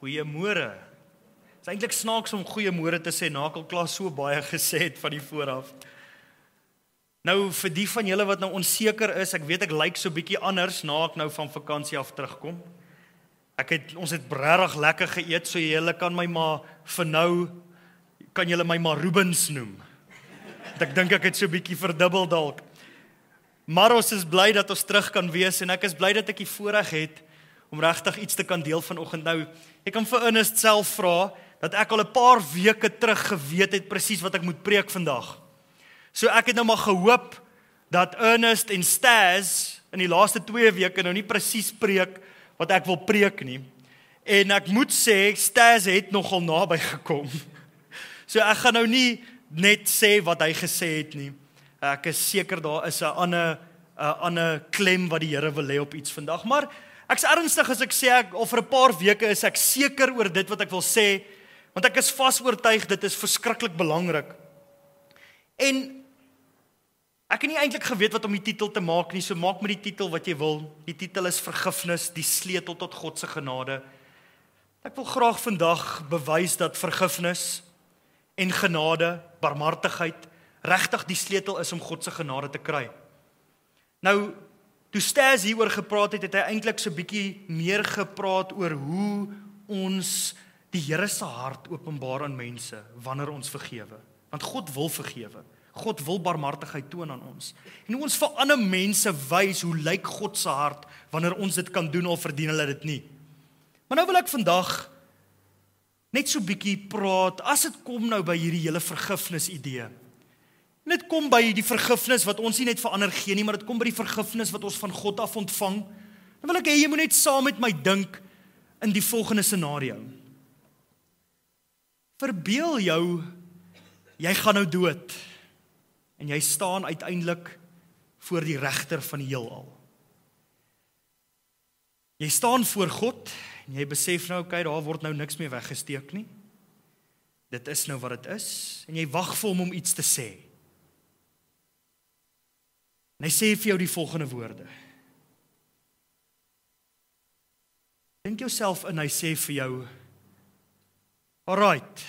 Goeiemôre. Het is eintlik snaaks om goeiemôre te sê, na ek al klaar so baie gesê het van die vooraf. Nou vir die van julle wat nou onseker is, ek weet ek lyk so bietjie anders na ek nou van vakansie af terugkom. Ons het regtig lekker geëet, so julle kan my maar vir nou kan julle my maar Rubens noem. Ek dink ek het so bietjie verdubbel dalk. Maar ons is bly dat ons terug kan wees en ek is bly dat ek die voorreg het om regtig iets te kan deel vanoggend. Nou, ek kan vir Ernest self vra dat ek al 'n paar weke terug geweet het presies wat ek moet preek vandag. So ek het nou maar gehoop dat Ernest en Stas in die laaste 2 weke nou nie presies preek wat ek wil preek nie. En ek moet sê, Stas het nogal naby gekom. So ek gaan nou nie net sê wat hy gesê het nie. Ek is seker daar is 'n ander klem wat die Here wil hê op iets vandag, maar ek's ernstig as ek sê al vir 'n paar weke is ek seker oor dit wat ek wil sê, want ek is vas oortuig dit is verskriklik belangrik. En ek het nie eintlik geweet wat om die titel te maak nie, so maak met die titel wat jy wil. Die titel is Vergifnis, die sleutel tot God se genade. Ek wil graag vandag bewys dat vergifnis en genade, barmhartigheid, regtig die sleutel is om God se genade te kry. Nou, toe Stas hieroor gepraat het, het hy eintlik so 'n bietjie meer gepraat oor hoe ons die Here se hart openbaar aan mense wanneer ons vergewe. Want God wil vergewe. God wil barmhartigheid toon aan ons. En hoe ons vir ander mense wys hoe lyk God se hart wanneer ons dit kan doen of verdien hulle dit nie. Maar nou wil ek vandag net so bietjie praat as dit kom nou by hierdie hele vergifnis idee. En dit kom by die vergifnis wat ons nie net vir ander gee nie, maar dit kom by die vergifnis wat ons van God af ontvang. Dan wil ek hê jy moet net saam met my dink in die volgende scenario. Verbeel jou, jy gaan nou dood. En jy staan uiteindelik voor die regter van die heelal. Jy staan voor God en jy besef nou, okay, daar word nou niks meer weggesteek nie. Dit is nou wat dit is en jy wag vir hom om iets te sê. En hy sê vir jou die volgende woorde. Dink jouself in, hy sê vir jou, alright,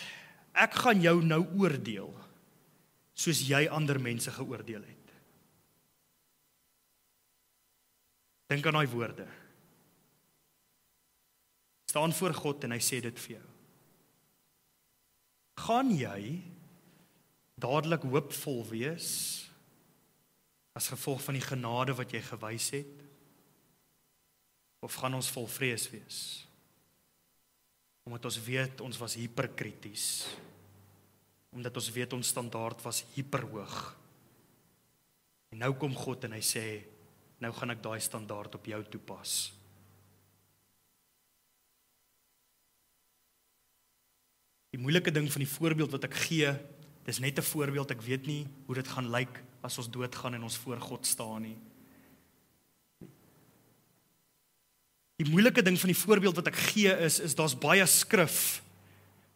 ek gaan jou nou oordeel, soos jy ander mense geoordeel het. Dink aan daai woorde. Staan voor God en hy sê dit vir jou. Gaan jy dadelik hoopvol wees as gevolg van die genade wat jy gewys het? Of gaan ons vol vrees wees? Omdat ons weet ons was hiperkrities. Omdat ons weet ons standaard was hiperhoog. En nou kom God en hy sê, nou gaan ek daai standaard op jou toepas. Die moeilike ding van die voorbeeld wat ek gee, dis net 'n voorbeeld, ek weet nie hoe dit gaan lyk as ons doodgaan en ons voor God staan nie. Die moeilike ding van die voorbeeld wat ek gee is daar's baie skrif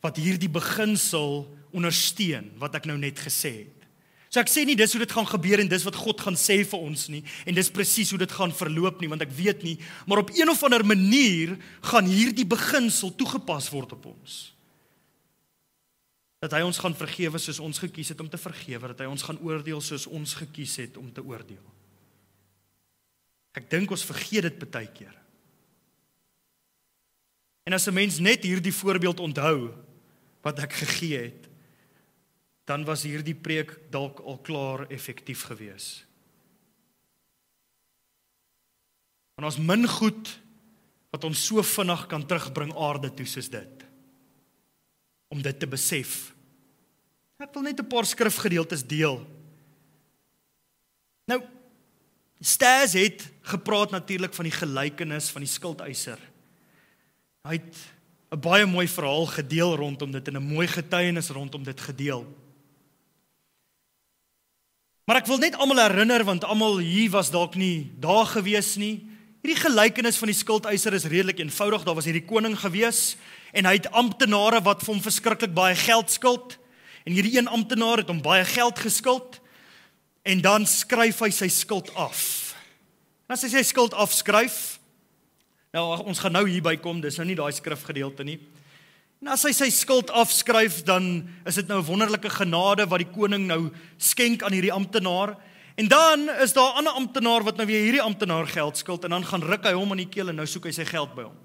wat hierdie beginsel ondersteun, wat ek nou net gesê het. So ek sê nie dis hoe dit gaan gebeur en dis wat God gaan sê vir ons nie, en dis presies hoe dit gaan verloop nie, want ek weet nie, maar op een of ander manier gaan hierdie beginsel toegepas word op ons. Dat hy ons gaan vergewe soos ons gekies het om te vergewe, dat hy ons gaan oordeel soos ons gekies het om te oordeel. Ek dink ons vergeet dit baie keer. En as 'n mens net hierdie voorbeeld onthou, wat ek gegee het, dan was hierdie preek dalk al klaar effektief gewees. En ons min goed, wat ons so vinnig kan terugbring aarde toe soos dit. Om dit te besef. Ek wil net 'n paar skrifgedeeltes deel. Nou, Stas het gepraat natuurlik van die gelykenis van die skuldeiser. Hy het 'n baie mooi verhaal gedeel rondom dit en 'n mooi getuienis rondom dit gedeel. Maar ek wil net almal herinner, want almal hier was dalk nie daar gewees nie. Hierdie gelykenis van die skuldeiser is redelik eenvoudig. Daar was hierdie koning gewees en hy het amptenare wat vir hom verskriklik baie geld skuld. En hierdie een amptenaar het hom baie geld geskuld en dan skryf hy sy skuld af. En as hy sy skuld afskryf, Nou, ons gaan nou hierby kom, dis nou nie daai skrifgedeelte nie. En as hy sy skuld afskryf, dan is dit nou 'n wonderlike genade wat die koning nou skenk aan hierdie amptenaar. En dan is daar 'n ander amptenaar wat nou weer hierdie amptenaar geld skuld, en dan gaan ruk hy hom aan die keel en nou soek hy sy geld by hom.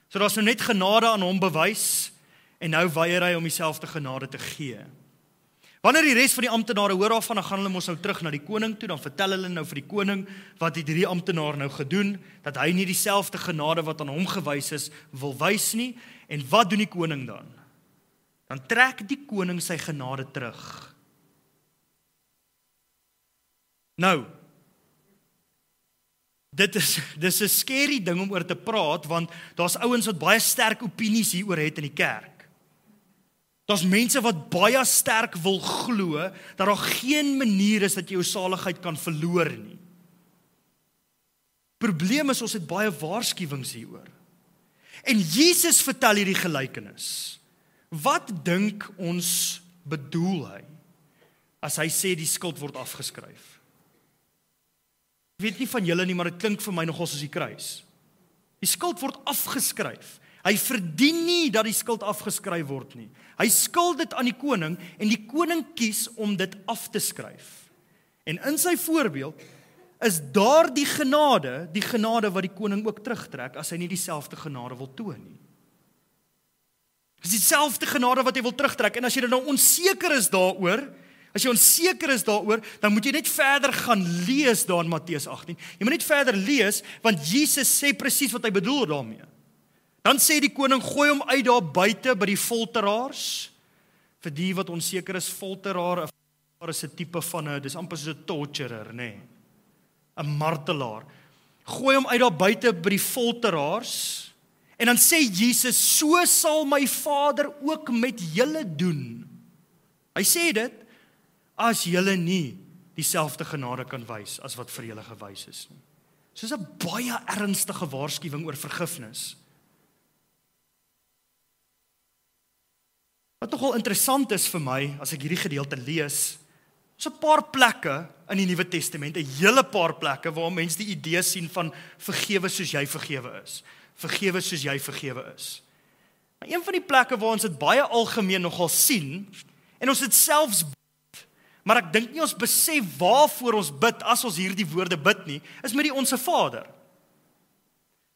So daar's nou net genade aan hom bewys, en nou weier hy om dieselfde genade te gee. Wanneer die res van die amptenare hoor daarvan, dan gaan hulle mos nou terug na die koning toe, dan vertel hulle nou vir die koning wat het hierdie amptenaar nou gedoen, dat hy nie dieselfde genade wat aan hom gewys is, wil wys nie. En wat doen die koning dan? Dan trek die koning sy genade terug. Nou, dis 'n scary ding om oor te praat, want daar's ouens wat baie sterk opinies hieroor het in die kerk. Daar's mense wat baie sterk wil glo, dat daar geen manier is dat jy jou saligheid kan verloor nie. Probleem is, ons het baie waarskuwings hieroor. En Jesus vertel hierdie gelykenis. Wat dink ons bedoel hy, as hy sê die skuld word afgeskryf? Ek weet nie van julle nie, maar dit klink vir my nogal soos die kruis. Die skuld word afgeskryf. Hy verdien nie dat die skuld afgeskryf word nie. Hy skuld dit aan die koning, en die koning kies om dit af te skryf. En in sy voorbeeld is daar die genade wat die koning ook terugtrek, as hy nie dieselfde genade wil toon nie. Dis dieselfde genade wat hy wil terugtrek, en as jy nou onseker is daaroor, dan moet jy net verder gaan lees daar in Matteus 18. Jy moet net verder lees, want Jesus sê presies wat hy bedoel daarmee. Dan sê die koning, gooi hom uit daar buite by die folteraars. Vir die wat onseker is, folteraar is 'n tipe van dis amper soos 'n torturer, nê? 'n martelaar. Gooi hom uit daar buite by die folteraars. En dan sê Jesus, so sal my Vader ook met julle doen. Hy sê dit, as julle nie dieselfde genade kan wys as wat vir julle gewys is nie. So is 'n baie ernstige waarskuwing oor vergifnis. Wat nogal interessant is vir my, as ek hierdie gedeelte lees, is 'n paar plekke in die Nuwe Testament, 'n hele paar plekke waar mense die idee sien van vergewe soos jy vergewe is. Vergewe soos jy vergewe is. Maar een van die plekke waar ons dit baie algemeen nogal sien, en ons het selfs bid, maar ek dink nie ons besef waarvoor ons bid as ons hierdie woorde bid nie, is met die Onse Vader.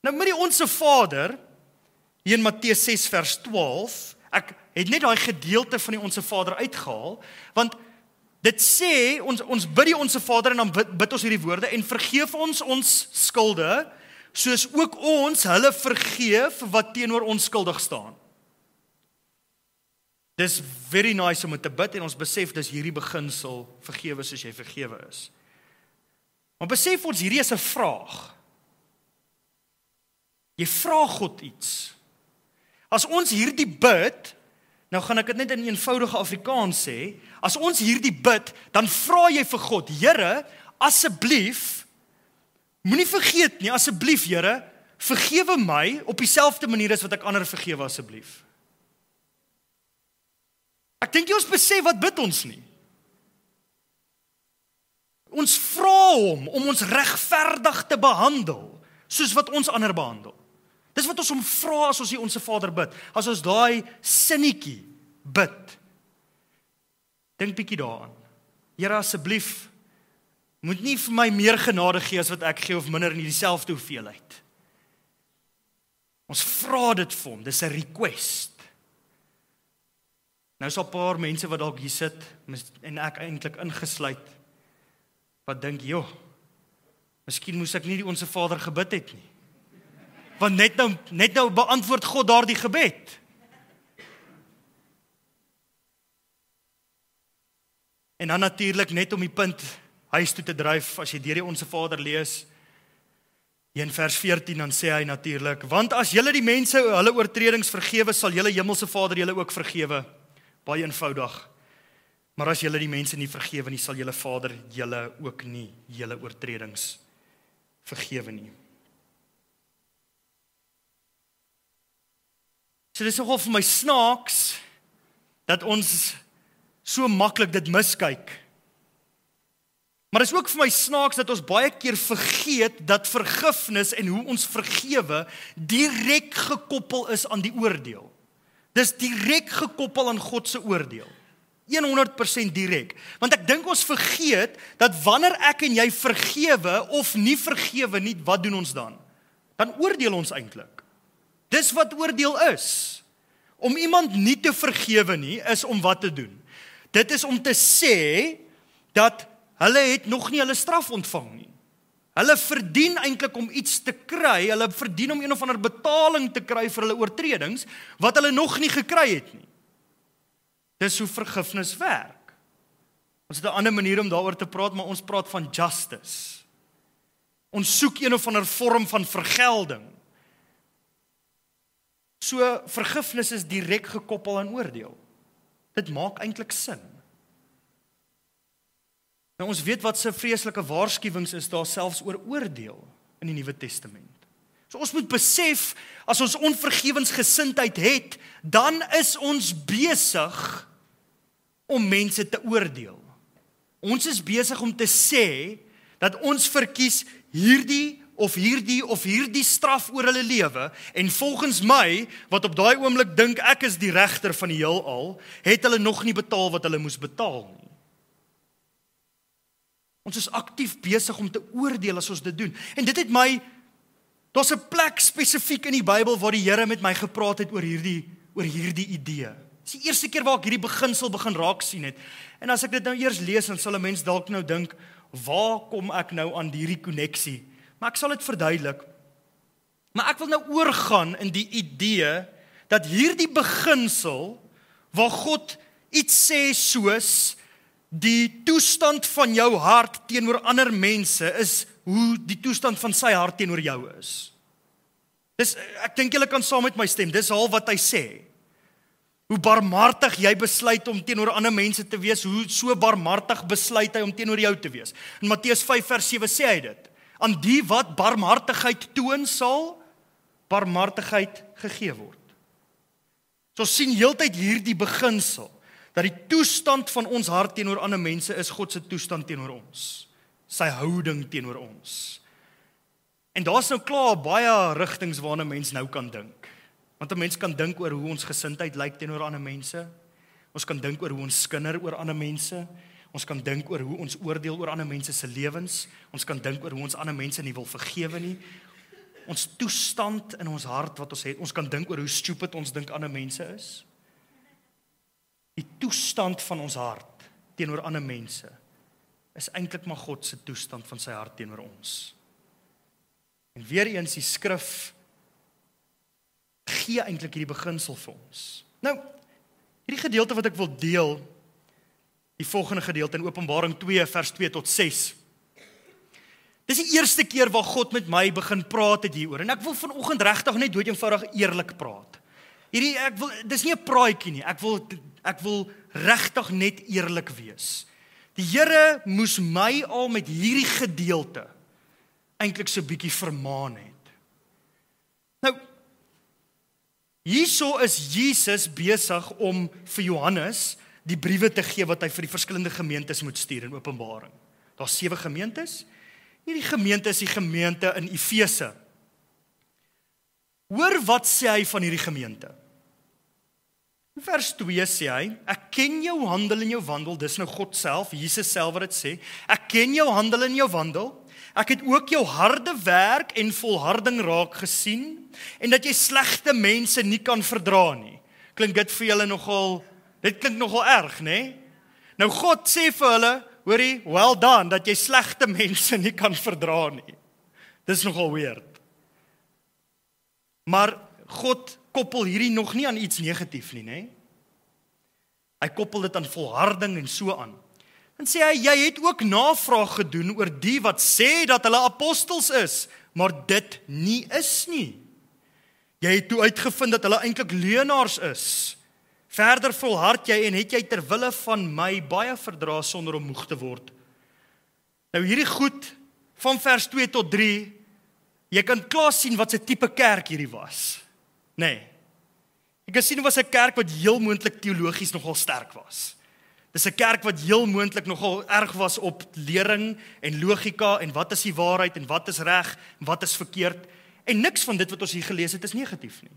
Nou met die Onse Vader, hier in Matteus 6 vers 12, ek het net daai gedeelte van die Onse Vader uitgehaal, want dit sê, ons bid die Onse Vader, en dan bid ons hierdie woorde, en vergeef ons skulde, soos ook ons hulle vergeef wat teenoor ons skuldig staan. Dis very nice om te bid, en ons besef dis hierdie beginsel, vergewe soos jy vergewe is. Maar besef ons, hierdie is 'n vraag. Jy vra God iets. As ons hierdie bid, nou gaan ek dit net in eenvoudige Afrikaans sê, as ons hierdie bid, dan vra jy vir God, Here, asseblief, moenie vergeet nie, asseblief Here, vergewe my op dieselfde manier as wat ek ander vergewe asseblief. Ek dink jy ons besef wat bid ons nie. Ons vra hom om ons regverdig te behandel, soos wat ons ander behandel. Dis wat ons hom vra as ons die Onse Vader bid, as ons daai sinnetjie bid. Dink bietjie daaraan. Here, asseblief, moet nie vir my meer genade gee as wat ek gee, of minder in dieselfde hoeveelheid. Ons vra dit vir hom, dis 'n request. Nou is daar 'n paar mense wat dalk hier sit, en ek eintlik ingesluit, wat dink, joh, miskien moes ek nie die Onse Vader gebid het nie. Want net nou beantwoord God daardie gebed. En dan natuurlik net om die punt huis toe te dryf, as jy deur die Onse Vader lees, in vers 14, dan sê hy natuurlik, want as julle die mense hulle oortredings vergewe, sal julle hemelse Vader julle ook vergewe. Baie eenvoudig. Maar as julle die mense nie vergewe nie, sal julle Vader julle ook nie julle oortredings vergewe nie. So dis nogal vir my snaaks, dat ons so maklik dit miskyk. Maar dit is ook vir my snaaks dat ons baie keer vergeet dat vergifnis en hoe ons vergewe direk gekoppel is aan die oordeel. Dis direk gekoppel aan God se oordeel. 100% direk. Want ek dink ons vergeet dat wanneer ek en jy vergewe of nie vergewe nie, wat doen ons dan? Dan oordeel ons eintlik. Dis wat oordeel is. Om iemand nie te vergewe nie, is om wat te doen? Dit is om te sê dat hulle het nog nie hulle straf ontvang nie. Hulle verdien eintlik om iets te kry, hulle verdien om een of ander betaling te kry vir hulle oortredings, wat hulle nog nie gekry het nie. Dis hoe vergifnis werk. Ons het 'n ander manier om daaroor te praat, maar ons praat van justice. Ons soek een of ander vorm van vergelding. So vergifnis is direk gekoppel aan oordeel. Dit maak eintlik sin. Nou ons weet wat se vreeslike waarskuwings is daar selfs oor oordeel in die Nuwe Testament. So ons moet besef, as ons onvergewensgesindheid het, dan is ons besig om mense te oordeel. Ons is besig om te sê dat ons verkies hierdie of hierdie straf oor hulle lewe, en volgens my, wat op daai oomblik dink ek is die regter van die heelal, het hulle nog nie betaal wat hulle moes betaal nie. Ons is aktief besig om te oordeel as ons dit doen. En dit het my, daar's 'n plek spesifiek in die Bybel waar die Here met my gepraat het oor hierdie idee. Dis die eerste keer waar ek hierdie beginsel begin raak sien het. En as ek dit nou eers lees, dan sal 'n mens dalk nou dink, waar kom ek nou aan hierdie koneksie? Maar ek sal dit verduidelik. Maar ek wil nou oorgaan in die idee dat hierdie beginsel waar God iets sê soos die toestand van jou hart teenoor ander mense is hoe die toestand van sy hart teenoor jou is. Dis, ek dink julle kan saam met my stem, dis al wat hy sê. Hoe barmhartig jy besluit om teenoor ander mense te wees, hoe so barmhartig besluit hy om teenoor jou te wees. In Matteus 5 vers 7 sê hy dit. Aan die wat barmhartigheid toon, sal barmhartigheid gegee word. So ons sien heeltyd hierdie beginsel, dat die toestand van ons hart teenoor ander mense is God se toestand teenoor ons. Sy houding teenoor ons. En daar's nou klaar baie rigtings waarna mens nou kan dink. Want 'n mens kan dink oor hoe ons gesindheid lyk teenoor ander mense. Ons kan dink oor hoe ons skinder oor ander mense. Ons kan dink oor hoe ons oordeel oor ander mense se lewens. Ons kan dink oor hoe ons ander mense nie wil vergewe nie. Ons toestand in ons hart wat ons het. Ons kan dink oor hoe stupid ons dink ander mense is. Die toestand van ons hart teenoor ander mense is eintlik maar God se toestand van sy hart teenoor ons. En weer eens die skrif gee eintlik hierdie beginsel vir ons. Nou, hierdie gedeelte wat ek wil deel, die volgende gedeelte in Openbaring 2 vers 2 tot 6. Dis die eerste keer waar God met my begin praat het hieroor. En ek wil vanoggend regtig net dood eenvoudig eerlik praat. Dis nie 'n praatjie nie. Ek wil regtig net eerlik wees. Die Here moes my al met hierdie gedeelte eintlik so 'n bietjie vermaan het. Nou, hierso is Jesus besig om vir Johannes die briewe te gee wat hy vir die verskillende gemeentes moet stuur in Openbaring. Daar's 7 gemeentes. Hierdie gemeente is die gemeente in Efese. Hoor wat sê hy van hierdie gemeente? In vers 2 sê hy, ek ken jou handel en jou wandel, dis nou God self, Jesus self wat dit sê, ek ken jou handel en jou wandel, ek het ook jou harde werk en volharding raak gesien, en dat jy slegte mense nie kan verdra nie. Klink dit vir julle nogal, dit klink nogal erg, né? Nou God sê vir hulle, hoorie, well done, dat jy slegte mense nie kan verdra nie. Dis nogal weird. Maar God koppel hierdie nog nie aan iets negatief nie, né? Hy koppel dit aan volharding en so aan. Dan sê hy, jy het ook navraag gedoen oor die wat sê dat hulle apostels is, maar dit nie is nie. Jy het toe uitgevind dat hulle eintlik leuenaars is. Verder volhard jy en het jy ter wille van my baie verdra sonder om moeg te word. Nou hierdie goed, van vers 2 tot 3, jy kan klaar sien wat se tipe kerk hierdie was. Nee. Jy kan sien, dit was 'n kerk wat heel moontlik teologies nogal sterk was. Dis 'n kerk wat heel moontlik nogal erg was op lering en logika en wat is die waarheid en wat is reg en wat is verkeerd. En niks van dit wat ons hier gelees het is negatief nie.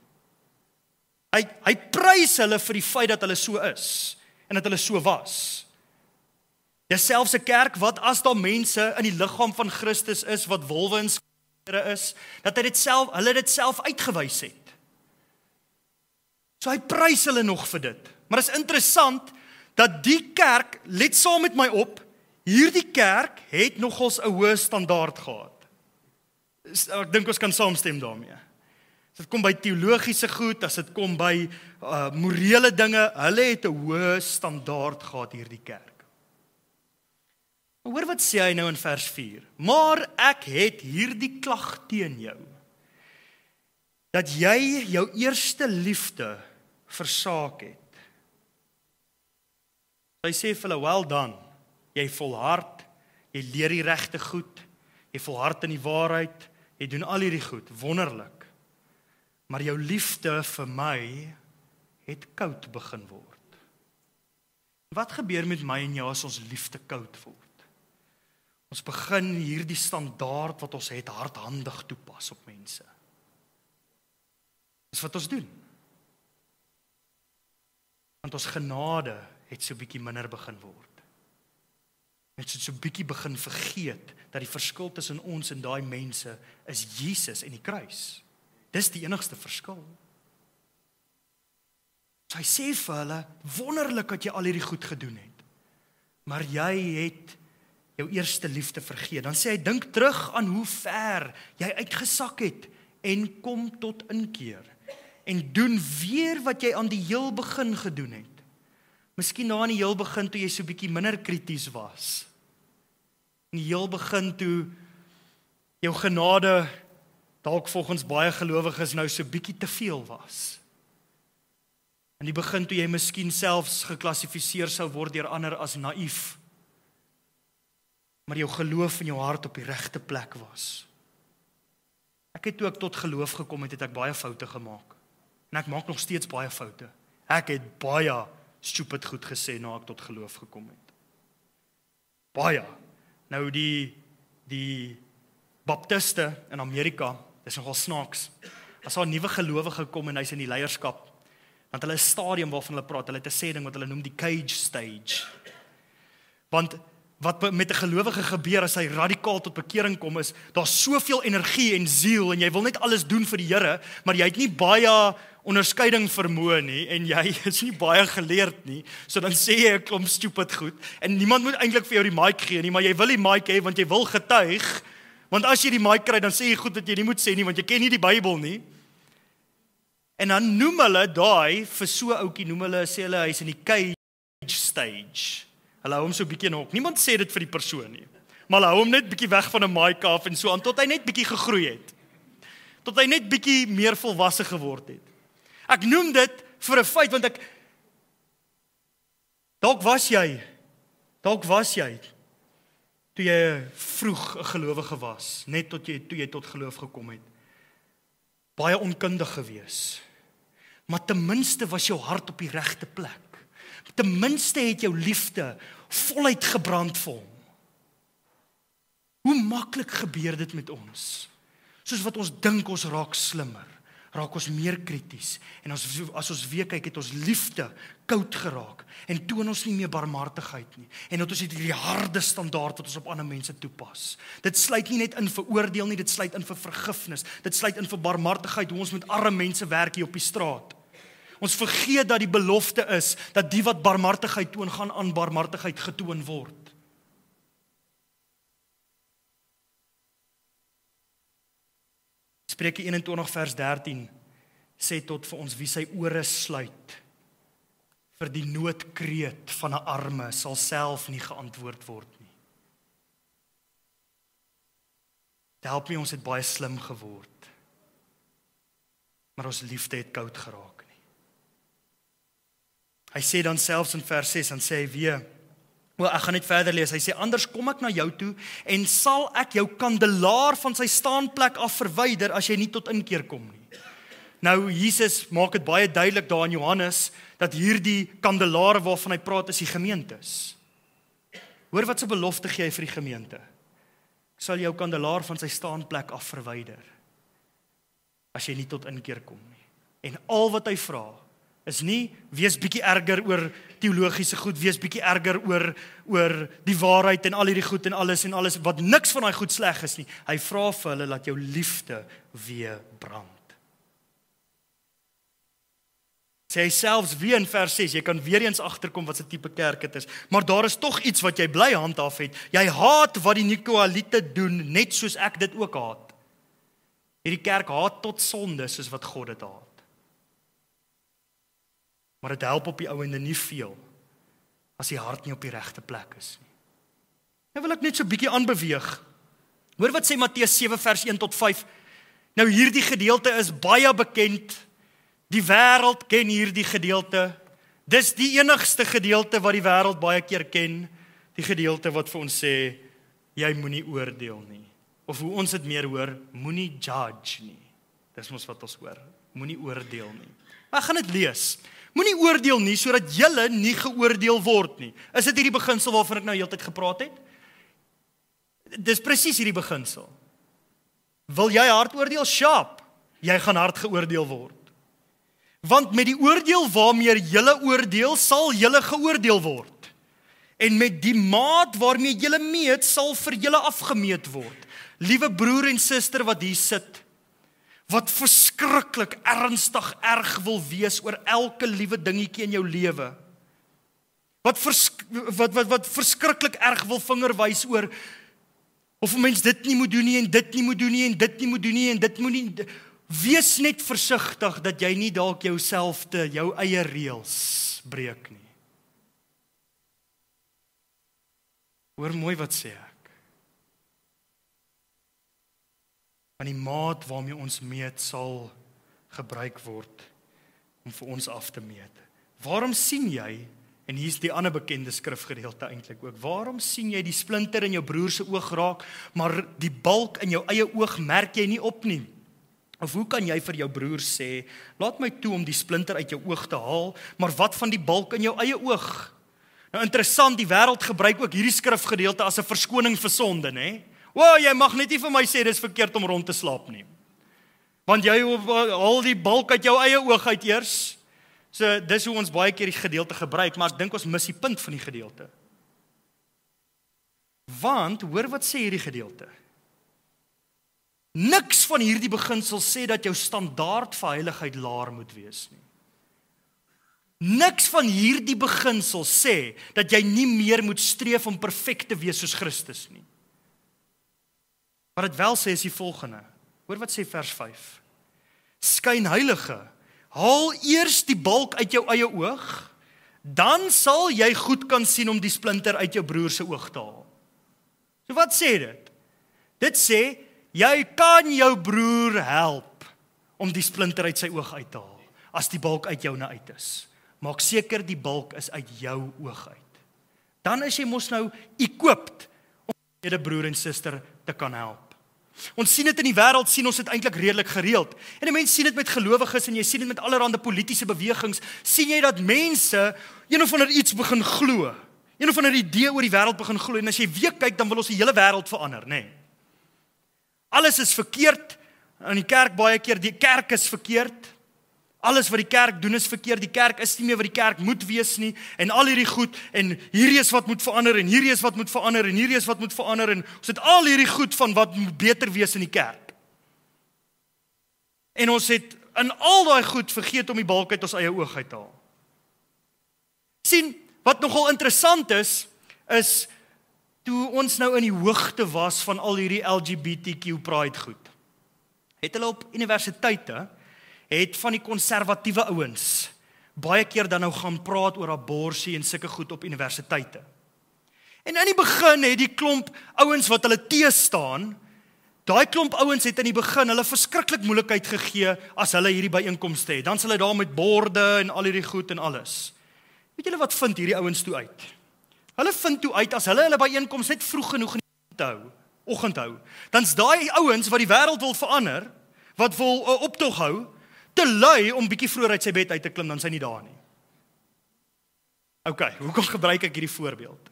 Hy prys hulle vir die feit dat hulle so is en dat hulle so was. Dis selfs 'n kerk wat as daar mense in die liggaam van Christus is wat wolwe en skare is, dat hulle dit self uitgewys het. So hy prys hulle nog vir dit. Maar dit is interessant dat die kerk, let saam met my op, hierdie kerk het nogals 'n hoë standaard gehad. Ek dink ons kan saamstem daarmee. As dit kom by teologiese goed, as dit kom by morele dinge, hulle het 'n hoë standaard gehad hierdie kerk. Hoor wat sê hy nou in vers 4. Maar ek het hierdie klag teen jou, dat jy jou eerste liefde versaak het. Hy sê vir hulle, well done, jy volhard, jy leer die regte goed, jy volhard in die waarheid, jy doen al hierdie goed, wonderlik. Maar jou liefde vir my het koud begin word. Wat gebeur met my en jou as ons liefde koud word? Ons begin hierdie standaard wat ons het hardhandig toepas op mense. Dis wat ons doen. Want ons genade het so bietjie minder begin word. Ons het so bietjie begin vergeet dat die verskil tussen ons en daai mense is Jesus en die kruis. Dis die enigste verskil. So hy sê vir hulle, wonderlik dat jy al hierdie goed gedoen het, maar jy het jou eerste liefde vergeet. Dan sê hy, dink terug aan hoe ver jy uitgesak het en kom tot inkeer. En doen weer wat jy aan die heel begin gedoen het. Miskien na in die heel begin toe jy so bietjie minder krities was. In die heel begin toe jou genade dalk volgens baie gelowiges nou so bietjie te veel was. In die begin toe jy miskien selfs geklassifiseer sou word deur ander as naïef. Maar jou geloof in jou hart op die regte plek was. Ek het toe ek tot geloof gekom het, het ek baie foute gemaak. En ek maak nog steeds baie foute. Ek het baie stupid goed gesê na ek tot geloof gekom het. Baie. Nou die baptiste in Amerika, dis nogal snaaks. As daar 'n nuwe gelowige kom en hy's in die leierskap, want hulle 'n stadium waarvan hulle praat, hulle het 'n sê ding wat hulle noem die cage stage. Want wat met 'n gelowige gebeur as hy radikaal tot bekering kom is, daar's soveel energie en siel en jy wil net alles doen vir die Here, maar jy het nie baie onderskeiding vermoë nie en jy is nie baie geleerd nie. So dan sê jy 'n klomp stupid goed en niemand moet eintlik vir jou die mic gee nie, maar jy wil die mic hê want jy wil getuig. Want as jy die mic kry, dan sê jy goed wat jy nie moet sê nie, want jy ken nie die Bybel nie. En dan noem hulle daai, vir so 'n ouetjie noem hulle, sê hulle, hy's in die cage stage. Hulle hou hom so 'n bietjie in 'n hok. Niemand sê dit vir die persoon nie. Maar hulle hou hom net bietjie weg van 'n mic af en so aan, tot hy net bietjie gegroei het. Tot hy net bietjie meer volwasse geword het. Ek noem dit vir 'n feit, want dalk was jy, toe jy vroeg 'n gelowige was, net toe jy tot geloof gekom het, baie onkundig gewees. Maar ten minste was jou hart op die regte plek. Ten minste het jou liefde voluit gebrand vir hom. Hoe maklik gebeur dit met ons? Soos wat ons dink ons raak slimmer, raak ons meer krities. En as ons weer kyk, het ons liefde koud geraak. En toon ons nie meer barmhartigheid nie. En dat ons het hierdie harde standaard wat ons op ander mense toepas. Dit sluit nie net in vir oordeel nie, dit sluit in vir vergifnis. Dit sluit in vir barmhartigheid, hoe ons met arme mense werk hier op die straat. Ons vergeet dat die belofte is, dat die wat barmhartigheid toon, gaan aan barmhartigheid getoon word. Spreuke 21 vers 13 sê tot vir ons, wie sy ore sluit vir die noodkreet van 'n arme, sal self nie geantwoord word nie. Dit help nie, ons het baie slim geword, maar ons liefde het koud geraak nie. Hy sê dan selfs in vers 6, dan sê hy weer, ek gaan net verder lees, hy sê, anders kom ek na jou toe, en sal ek jou kandelaar van sy staanplek af verwyder, as jy nie tot inkeer kom nie. Nou, Jesus maak dit baie duidelik daar in Johannes, dat hierdie kandelaar waarvan hy praat is die gemeente is. Hoor wat 'n belofte gee hy vir die gemeente. Ek sal jou kandelaar van sy staanplek af verwyder, as jy nie tot inkeer kom nie. En al wat hy vra, is nie, wees bietjie erger oor teologiese goed, wees bietjie erger oor die waarheid en al hierdie goed en alles, wat niks van daai goed sleg is nie. Hy vra vir hulle, laat jou liefde weer brand. Sê hy selfs weer in vers 6, jy kan weer eens agterkom wat se tipe kerk dit is, maar daar is tog iets wat jy bly handhaaf het. Jy haat wat die Nikolaïte doen, net soos ek dit ook haat. Hierdie kerk haat tot sonde, soos wat God dit haat. Maar dit help op die ouende nie veel, as die hart nie op die regte plek is nie. Nou wil ek net so 'n bietjie aanbeweeg. Hoor wat sê Matteus 7 vers 1 tot 5. Nou hierdie gedeelte is baie bekend. Die wêreld ken hierdie gedeelte. Dis die enigste gedeelte wat die wêreld baie keer ken. Die gedeelte wat vir ons sê, jy moenie oordeel nie. Of hoe ons dit meer hoor, moenie judge nie. Dis mos wat ons hoor. Moenie oordeel nie. Maar ek gaan dit lees. Moenie oordeel nie, sodat julle nie geoordeel word nie. Is dit hierdie beginsel waarvan ek nou heeltyd gepraat het? Dis presies hierdie beginsel. Wil jy hard oordeel? Sharp. Jy gaan hard geoordeel word. Want met die oordeel waarmee julle oordeel, sal julle geoordeel word. En met die maat waarmee julle meet, sal vir julle afgemeet word. Liewe broer en suster wat hier sit, wat verskriklik ernstig erg wil wees oor elke liewe dingetjie in jou lewe. Wat verskriklik erg wil vinger wys oor of 'n mens dit nie moet doen nie en dit nie moet doen nie en dit nie moet doen nie en dit moet nie. Wees net versigtig dat jy nie dalk jouself jou eie reëls breek nie. Hoor mooi wat sê ek. Want die maat waarmee ons meet sal gebruik word om vir ons af te meet. Waarom sien jy, en hier is die ander bekende skrifgedeelte eintlik ook, waarom sien jy die splinter in jou broer se oog raak, maar die balk in jou eie oog merk jy nie op nie? Of hoe kan jy vir jou broer sê, laat my toe om die splinter uit jou oog te haal, maar wat van die balk in jou eie oog? Nou interessant, die wêreld gebruik ook hierdie skrifgedeelte as 'n verskoning vir sonde, né? Jy mag net nie vir my sê dis verkeerd om rond te slaap nie. Want jy haal die balk uit jou eie oog uit eers. So dis hoe ons baie keer die gedeelte gebruik, maar ek dink ons mis die punt van die gedeelte. Want hoor wat sê hierdie gedeelte? Niks van hierdie beginsel sê dat jou standaard vir heiligheid laer moet wees nie. Niks van hierdie beginsel sê dat jy nie meer moet streef om perfek te wees soos Christus nie. Wat dit wel sê is die volgende. Hoor wat sê vers 5. Skynheilige, haal eers die balk uit jou eie oog, dan sal jy goed kan sien om die splinter uit jou broer se oog te haal. So wat sê dit? Dit sê, jy kan jou broer help om die splinter uit sy oog uit te haal, as die balk uit jou uit is. Maak seker die balk is uit jou oog uit. Dan is jy mos nou equipped om jou broer en suster te kan help. Ons sien dit in die wêreld, sien ons dit eintlik redelik gereeld. En die mense sien dit met gelowiges en jy sien dit met allerlei politieke bewegings, sien jy dat mense een of ander iets begin glo. Een of ander idee oor die wêreld begin glo en as jy weer kyk dan wil ons die hele wêreld verander, nê? Alles is verkeerd. In die kerk baie keer, die kerk is verkeerd. Alles wat die kerk doen is verkeerd. Die kerk is nie meer wat die kerk moet wees nie. En al hierdie goed, en hierdie is wat moet verander, en hierdie is wat moet verander, en hierdie is wat moet verander, en ons het al hierdie goed van wat moet beter wees in die kerk. En ons het in al daai goed vergeet om die balk uit ons eie oog uit te haal. Sien, wat nogal interessant is toe ons nou in die hoogte was van al hierdie LGBTQ pride goed, het hulle op universiteite, het van die konservatiewe ouens baie keer dan nou gaan praat oor abortus en sulke goed op universiteite. En in die begin het die klomp ouens wat hulle teestaan, daai klomp ouens het in die begin hulle verskriklik moeilikheid gegee as hulle hierdie byeenkomste het. Dan sal hulle daar met borde en al hierdie goed en alles. Weet julle wat vind hierdie ouens toe uit? Hulle vind toe uit as hulle byeenkoms net vroeg genoeg in die oggend hou, dan's daai ouens wat die wêreld wil verander, wat wil 'n optog hou, te lui om bietjie vroeër uit sy bed uit te klim, dan sy nie daar nie. OK, hoekom gebruik ek hierdie voorbeeld?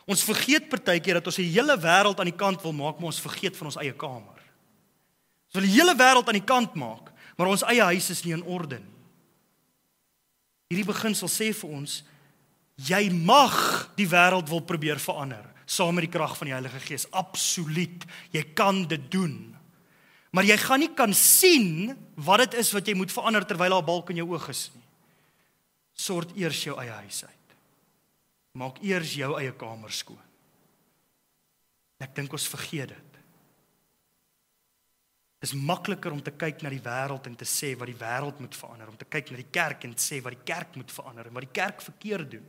Ons vergeet partykeer dat ons die hele wêreld aan die kant wil maak, maar ons vergeet van ons eie kamer. Ons wil die hele wêreld aan die kant maak, maar ons eie huis is nie in orde nie. Hierdie beginsel sê vir ons, jy mag die wêreld wil probeer verander, saam met die krag van die Heilige Gees. Absoluut, jy kan dit doen. Maar jy gaan nie kan sien wat dit is wat jy moet verander terwyl daar 'n balk in jou oog is nie. Sort eers jou eie huis uit. Maak eers jou eie kamer skoon. Ek dink ons vergeet dit. Dit is makliker om te kyk na die wêreld en te sê wat die wêreld moet verander, om te kyk na die kerk en te sê wat die kerk moet verander en wat die kerk verkeerd doen,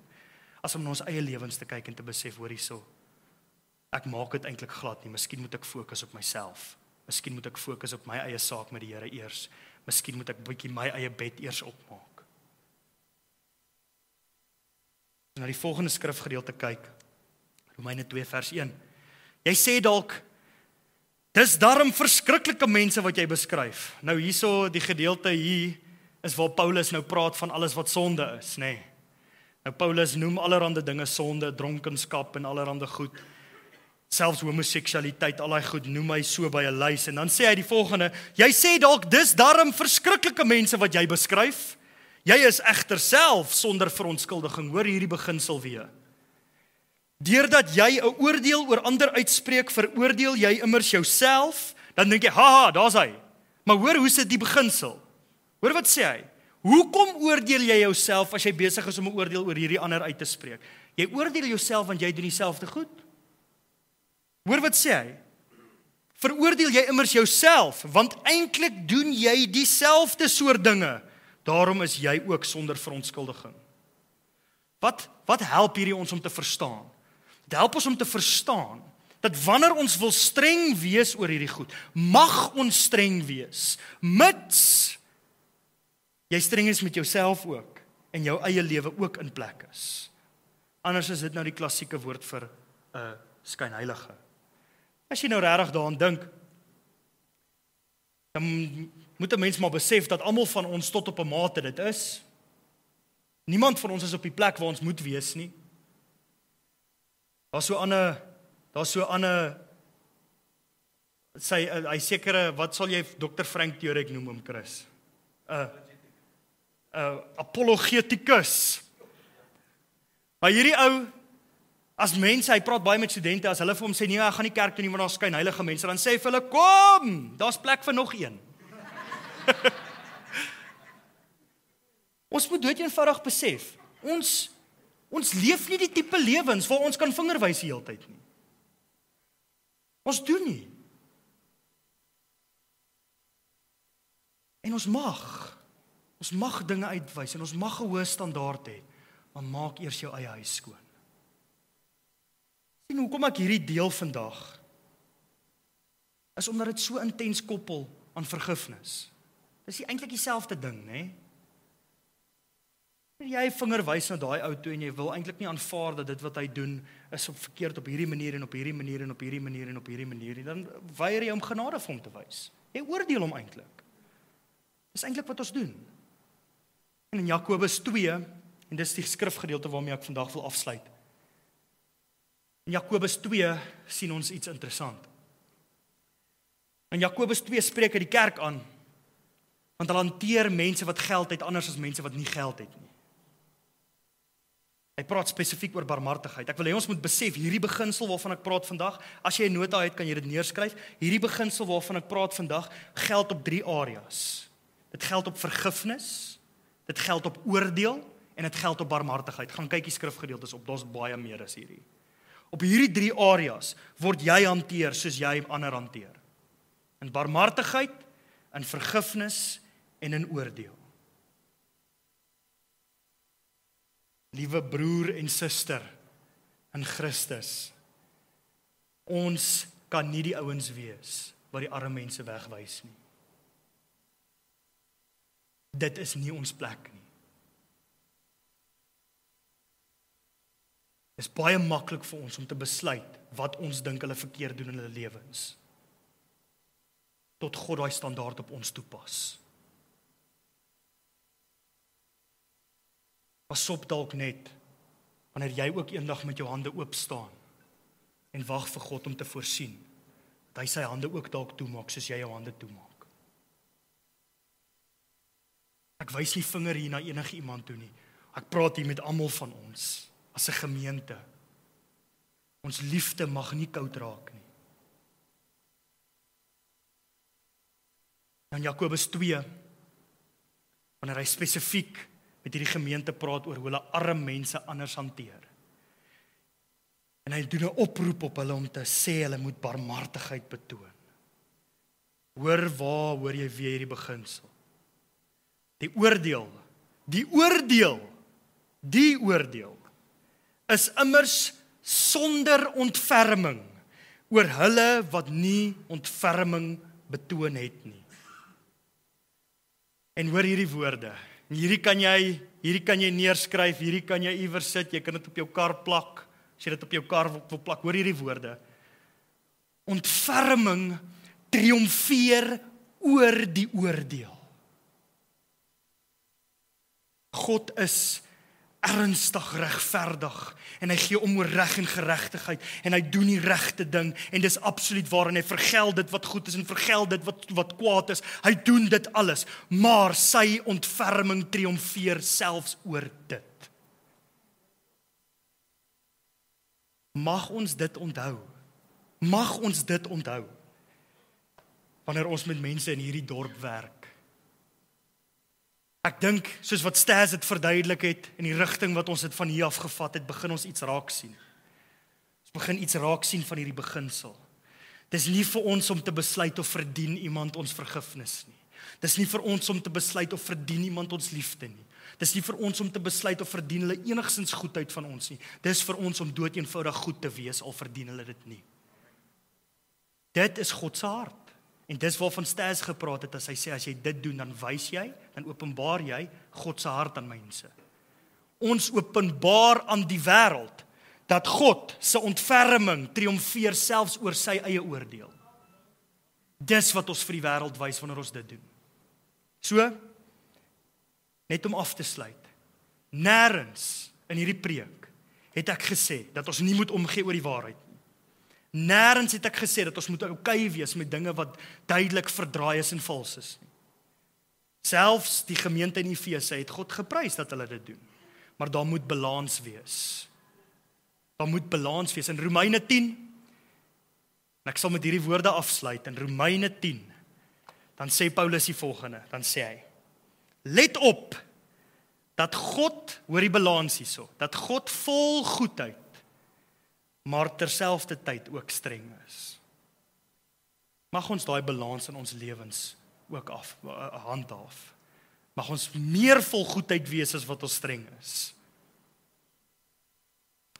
as om na ons eie lewens te kyk en te besef, hoor hierso, ek maak dit eintlik glad nie, miskien moet ek fokus op myself, miskien moet ek fokus op my eie saak met die Here eers, miskien moet ek bietjie my eie bed eers opmaak. Na die volgende skrifgedeelte kyk, Romeine 2 vers 1. Jy sê dalk, dis darm verskriklike mense wat jy beskryf. Nou hierso, die gedeelte hier, is waar Paulus nou praat van alles wat sonde is, nê. Nou Paulus noem allerhande dinge sonde, dronkenskap en allerhande goed, selfs homoseksualiteit, al daai goed noem hy so by 'n lys, en dan sê hy die volgende, jy sê dalk, dis darm verskriklike mense wat jy beskryf, jy is egter self sonder verontskuldiging, hoor hierdie beginsel weer. Deurdat jy 'n oordeel oor ander uitspreek, veroordeel jy immers jouself, dan dink jy, haha, daar's hy. Maar hoor hoe sit die beginsel? Hoor wat sê hy? Hoekom oordeel jy jouself as jy besig is om 'n oordeel oor hierdie ander uit te spreek? Jy oordeel jouself want jy doen dieselfde goed. Hoor wat sê hy? Veroordeel jy immers jouself, want eintlik doen jy dieselfde soort dinge. Daarom is jy ook sonder verontskuldiging. Wat help hierdie ons om te verstaan? Dit help ons om te verstaan dat wanneer ons wil streng wees oor hierdie goed, mag ons streng wees, mits jy streng is met jouself ook en jou eie lewe ook in plek is. Anders is dit nou die klassieke woord vir 'n skynheilige. As jy nou regtig daaraan dink, dan moet 'n mens maar besef dat almal van ons tot op 'n mate dit is. Niemand van ons is op die plek waar ons moet wees nie. Daar's so 'n ander hy sekere, wat sal jy Dr. Frank Turek noem hom, Chris? Apologeticus. Maar hierdie ou, as mense, hy praat baie met studente, as hulle vir hom sê, nee, ek gaan nie kerk toe nie, want daar skyn heilige mense, dan sê hy vir hulle, kom, daar's plek vir nog een. Ons moet dood eenvoudig besef, ons leef nie die tipe lewens waar ons kan vingerwys die hele tyd nie. Ons doen nie. En ons mag dinge uitwys en ons mag 'n hoë standaard hê, maar maak eers jou eie huis skoon. Sien hoekom ek hierdie deel vandag, is omdat dit so intens koppel aan vergifnis. Dis nie eintlik dieselfde ding, né? Jy vinger wys na daai ou toe en jy wil eintlik nie aanvaar dat dit wat hy doen is verkeerd op hierdie manier en op hierdie manier en op hierdie manier en op hierdie manier, dan weier jy om genade vir hom te wys. Jy oordeel hom eintlik. Dis eintlik wat ons doen. En in Jakobus 2, en dis die skrifgedeelte waarmee ek vandag wil afsluit. In Jakobus 2 sien ons iets interessant. In Jakobus 2 spreek hy die kerk aan, want hulle hanteer mense wat geld het anders as mense wat nie geld het nie. Hy praat spesifiek oor barmhartigheid. Ek wil hê ons moet besef, hierdie beginsel waarvan ek praat vandag, as jy 'n nota het, kan jy dit neerskryf. Hierdie beginsel waarvan ek praat vandag, geld op 3 areas. Dit geld op vergifnis, dit geld op oordeel en dit geld op barmhartigheid. Gaan kyk die skrifgedeeltes op, daar's baie meer as hierdie. Op hierdie 3 areas word jy hanteer soos jy ander hanteer. In barmhartigheid, in vergifnis en in oordeel. Liewe broer en suster in Christus, ons kan nie die ouens wees wat die arme mense wegwys nie. Dit is nie ons plek nie. Dit is baie maklik vir ons om te besluit wat ons dink hulle verkeerd doen in hulle lewens, tot God daai standaard op ons toepas. Pas op dalk net wanneer jy ook eendag met jou hande oop staan en wag vir God om te voorsien, dat hy sy hande ook dalk toemaak, soos jy jou hande toemaak. Ek wys nie vinger hier na enige iemand toe nie. Ek praat hier met almal van ons, as 'n gemeente. Ons liefde mag nie koud raak nie. Dan Jakobus 2, wanneer hy spesifiek met hierdie gemeente praat oor hoe hulle arme mense anders hanteer. En hy doen 'n oproep op hulle om te sê hulle moet barmhartigheid betoon. Hoor jy weer hierdie beginsel? Die oordeel is immers sonder ontferming oor hulle wat nie ontferming betoon het nie. En hoor hierdie woorde. Hierdie kan jy neerskryf, hierdie kan jy iewers sit, jy kan dit op jou kar plak, as jy dit op jou kar wil plak, hoor hierdie woorde. Ontferming triomfeer oor die oordeel. God is ernstig regverdig en hy gee om oor reg en geregtigheid en hy doen die regte ding en dis absoluut waar en hy vergeld dit wat goed is en vergeld dit wat kwaad is. Hy doen dit alles, maar sy ontferming triomfeer selfs oor dit. Mag ons dit onthou. Wanneer ons met mense in hierdie dorp werk. Ek dink, soos wat Stas dit verduidelik het, in die rigting wat ons dit van hier af gevat het, begin ons iets raak sien. Ons begin iets raak sien van hierdie beginsel. Dis nie vir ons om te besluit of verdien iemand ons vergifnis nie. Dis nie vir ons om te besluit of verdien iemand ons liefde nie. Dis nie vir ons om te besluit of verdien hulle enigstens goedheid van ons nie. Dis vir ons om doeteenvoudig goed te wees, al verdien hulle dit nie. Dit is God se hart. En dis waarvan Stas gepraat het, as hy sê, as jy dit doen, dan wys jy, dan openbaar jy God se hart aan mense. Ons openbaar aan die wêreld, dat God se ontferming triomfeer selfs oor sy eie oordeel. Dis wat ons vir die wêreld wys wanneer ons dit doen. So, net om af te sluit, nêrens in hierdie preek het ek gesê, dat ons nie moet omgee oor die waarheid. Nêrens het ek gesê dat ons moet okay wees met dinge wat duidelik verdraai is en vals is. Selfs die gemeente in Efese het God geprys dat hulle dit doen. Maar daar moet balans wees. In Romeine 10, en ek sal met hierdie woorde afsluit, in Romeine 10, dan sê Paulus die volgende, dan sê hy, let op, dat God, hoor die balans hierso, dat God vol goedheid, maar terselfdertyd ook streng is. Mag ons daai balans in ons lewens ook handhaaf. Mag ons meer vol goedheid wees as wat ons streng is.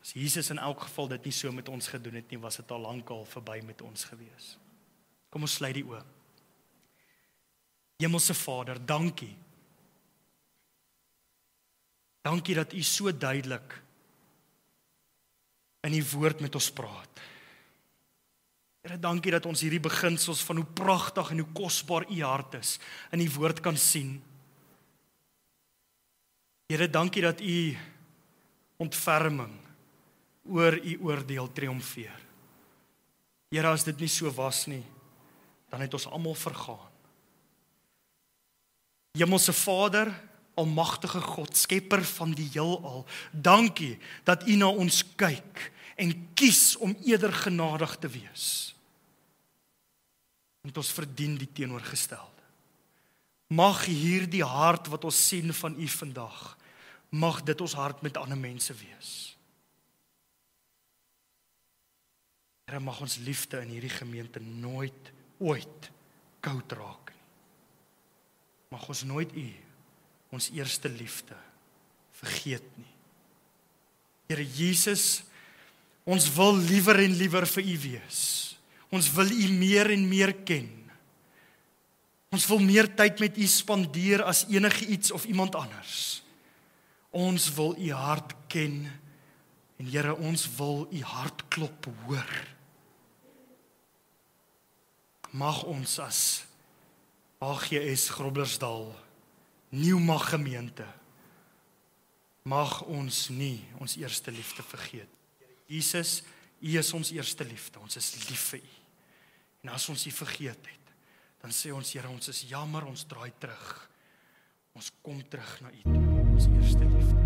As Jesus in elk geval dit nie so met ons gedoen het nie, was dit al lankal verby met ons gewees. Kom ons sluit die oë. Hemelse Vader, dankie. Dankie dat U so duidelik in die woord met ons praat. Here, dankie dat ons hierdie beginsels van hoe pragtig en hoe kosbaar U hart is in die woord kan sien. Here, dankie dat U ontferming oor U oordeel triomfeer. Here, as dit nie so was nie, dan het ons almal vergaan. Hemelse Vader, almagtige God, skepper van die heelal, dankie dat U na ons kyk en kies om eerder genadig te wees. Want ons verdien die teenoorgestelde. Mag hierdie hart wat ons sien van U vandag, mag dit ons hart met ander mense wees. Here, mag ons liefde in hierdie gemeente nooit, ooit koud raak nie. Mag ons nooit U, ons eerste liefde, vergeet nie. Here Jesus, ons wil liewer en liewer vir U wees. Ons wil U meer en meer ken. Ons wil meer tyd met U spandeer as enige iets of iemand anders. Ons wil U hart ken en Here, ons wil U hartklop hoor. Mag ons as HGS Groblersdal, Nieuwmag gemeente, mag ons nie ons eerste liefde vergeet. Jesus, U is ons eerste liefde, ons is lief vir U. En as ons U vergeet het, dan sê ons, Here, ons is jammer, ons draai terug. Ons kom terug na U toe, ons eerste liefde.